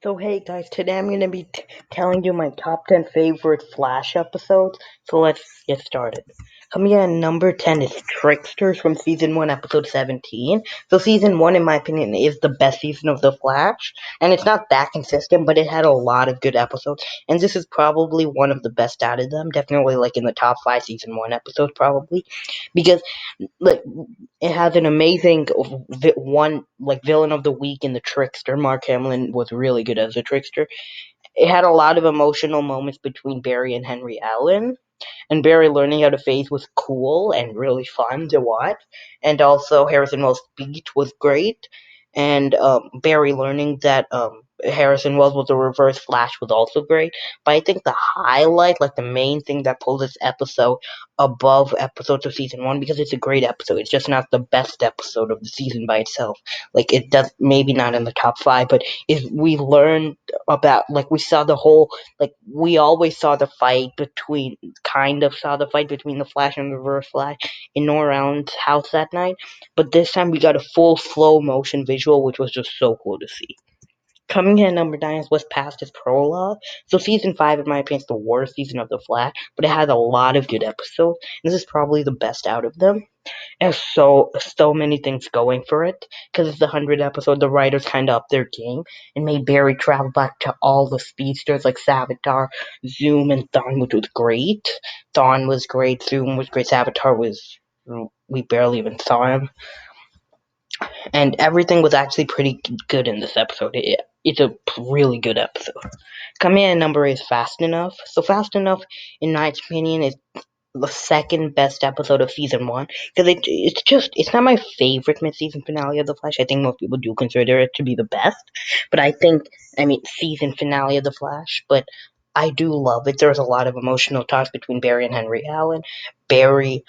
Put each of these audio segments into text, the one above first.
So hey guys, today I'm gonna be telling you my top 10 favorite Flash episodes. So let's get started. Coming in at number 10 is Tricksters from season 1, episode 17. So season 1, in my opinion, is the best season of The Flash, and it's not that consistent, but it had a lot of good episodes, and this is probably one of the best out of them. Definitely like in the top 5 season 1 episodes, probably, because like it has an amazing one like villain of the week in the Trickster. Mark Hamill was really good as a Trickster. It had a lot of emotional moments between Barry and Henry Allen, and Barry learning how to phase was cool and really fun to watch. And also Harrison Wells' speech was great, and Barry learning that Harrison Wells was a Reverse Flash was also great. But I think the highlight, like the main thing that pulled this episode above episodes of season 1, because it's a great episode. It's just not the best episode of the season by itself. Like it does, maybe not in the top 5, but is we learned about, like, we saw the whole, like, we always saw the fight between, kind of saw the fight between the Flash and the Reverse Flash in Nora Allen's house that night, but this time we got a full slow motion visual, which was just so cool to see. Coming in at number 9 is What's Past is Prologue. So season 5, in my opinion, is the worst season of The Flash, but it has a lot of good episodes. And this is probably the best out of them. It has so many things going for it, because it's the 100th episode. The writers kind of upped their game and made Barry travel back to all the speedsters like Savitar, Zoom, and Thawne, which was great. Thawne was great. Zoom was great. Savitar was, we barely even saw him, and everything was actually pretty good in this episode. It's a really good episode. Coming in at number 8 is Fast Enough. So Fast Enough, in my opinion, is the second best episode of season 1, because it's not my favorite mid-season finale of The Flash. I think most people do consider it to be the best, but I mean season finale of The Flash, but I do love it. There's a lot of emotional talks between Barry and Henry Allen. Barry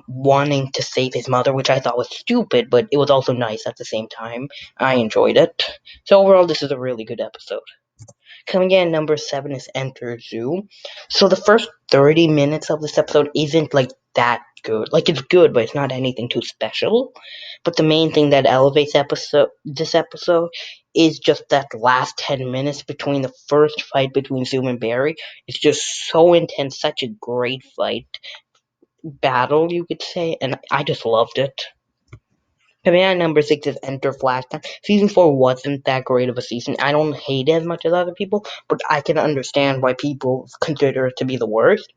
wanting to save his mother, which I thought was stupid, but it was also nice at the same time. I enjoyed it. So overall, this is a really good episode. Coming in at number 7 is Enter Zoom. So the first 30 minutes of this episode isn't like that good. Like, it's good, but it's not anything too special. But the main thing that elevates this episode is just that last 10 minutes between the first fight between Zoom and Barry. It's just so intense, such a great fight battle, you could say, and I just loved it. Coming in at number 6 is Enter Flashpoint. Season 4 wasn't that great of a season. I don't hate it as much as other people, but I can understand why people consider it to be the worst.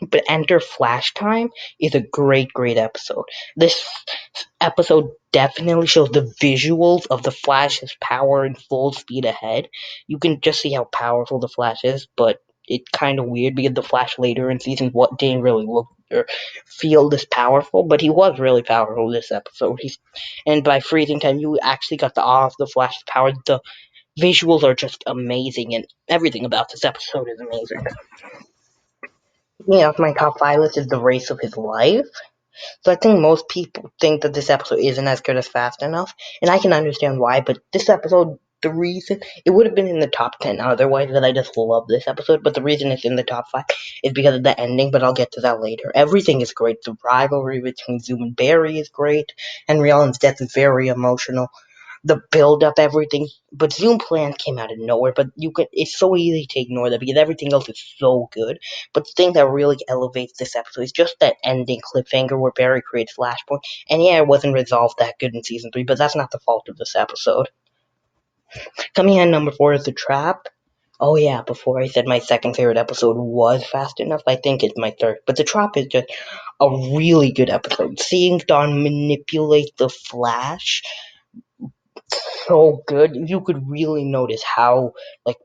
But Enter Flash Time is a great episode. This episode definitely shows the visuals of the Flash's power in full speed ahead. You can just see how powerful the Flash is, but it's kind of weird because the Flash later in season what didn't really look or feel this powerful, but he was really powerful this episode. And by freezing time, you actually got the awe of the Flash's power. The visuals are just amazing, and everything about this episode is amazing. Yeah, my top 5 list is The Race of His Life. So I think most people think that this episode isn't as good as Fast Enough, and I can understand why, but this episode, the reason, it would have been in the top 10 otherwise, that I just love this episode, but the reason it's in the top 5 is because of the ending, but I'll get to that later. Everything is great. The rivalry between Zoom and Barry is great. Henry Allen's death is very emotional. The build up, everything, but Zoom Plan came out of nowhere. But it's so easy to ignore that because everything else is so good. But the thing that really elevates this episode is just that ending cliffhanger where Barry creates Flashpoint. And yeah, it wasn't resolved that good in season 3, but that's not the fault of this episode. Coming in at number 4 is The Trap. Oh yeah, before I said my second favorite episode was Fast Enough, I think it's my third. But The Trap is just a really good episode. Seeing Dawn manipulate the Flash so good. You could really notice how, like,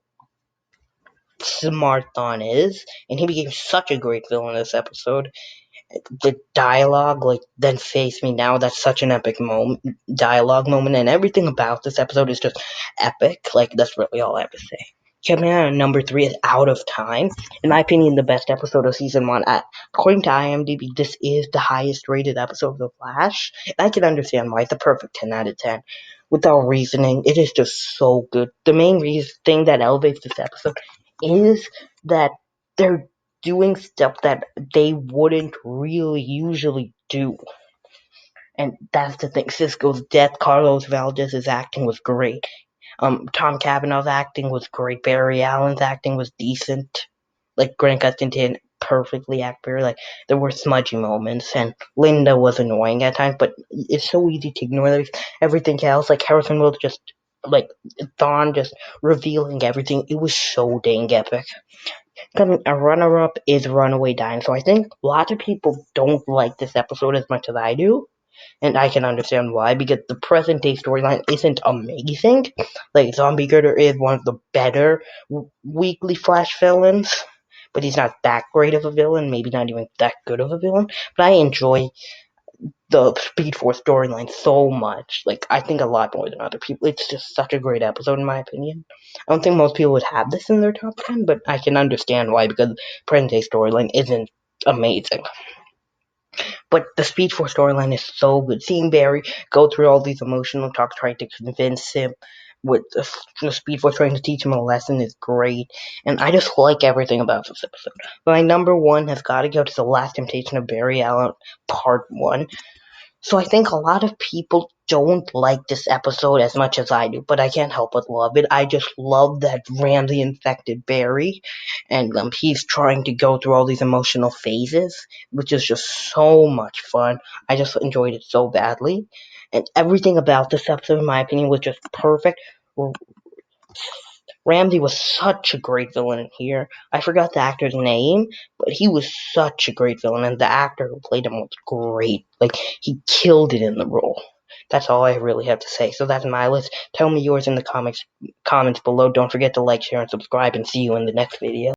smart Thawne is, and he became such a great villain in this episode. The dialogue, like, then face me now, that's such an epic dialogue moment, and everything about this episode is just epic. Like, that's really all I have to say. Coming in at number 3 is Out of Time. In my opinion, the best episode of season 1. According to IMDb, this is the highest rated episode of The Flash. And I can understand why. It's a perfect 10 out of 10. Without reasoning, it is just so good. The main thing that elevates this episode is that they're doing stuff that they wouldn't really usually do. And that's the thing. Cisco's death, Carlos Valdez's acting was great. Tom Cavanaugh's acting was great. Barry Allen's acting was decent. Like Grant Gustin didn't perfectly act Barry. Like there were smudgy moments, and Linda was annoying at times. But it's so easy to ignore everything else. Like Harrison Wells just like Thawne just revealing everything. It was so dang epic. A runner-up is Runaway Dinosaur. I think lots of people don't like this episode as much as I do, and I can understand why, because the present day storyline isn't amazing. Like, Zombie Girder is one of the better weekly Flash villains, but he's not that great of a villain, maybe not even that good of a villain. But I enjoy the Speed Force storyline so much. Like, I think a lot more than other people. It's just such a great episode, in my opinion. I don't think most people would have this in their top 10, but I can understand why, because present day storyline isn't amazing. But the Speed Force storyline is so good. Seeing Barry go through all these emotional talks, trying to convince him with the Speed Force trying to teach him a lesson is great. And I just like everything about this episode. My number one has got to go to The Last Temptation of Barry Allen, Part 1. So I think a lot of people don't like this episode as much as I do, but I can't help but love it. I just love that Ramsey infected Barry, and he's trying to go through all these emotional phases, which is just so much fun. I just enjoyed it so badly, and everything about this episode, in my opinion, was just perfect. Ramsey was such a great villain in here. I forgot the actor's name, but he was such a great villain, and the actor who played him was great. Like, he killed it in the role. That's all I really have to say. So that's my list. Tell me yours in the comments below. Don't forget to like, share, and subscribe, and see you in the next video.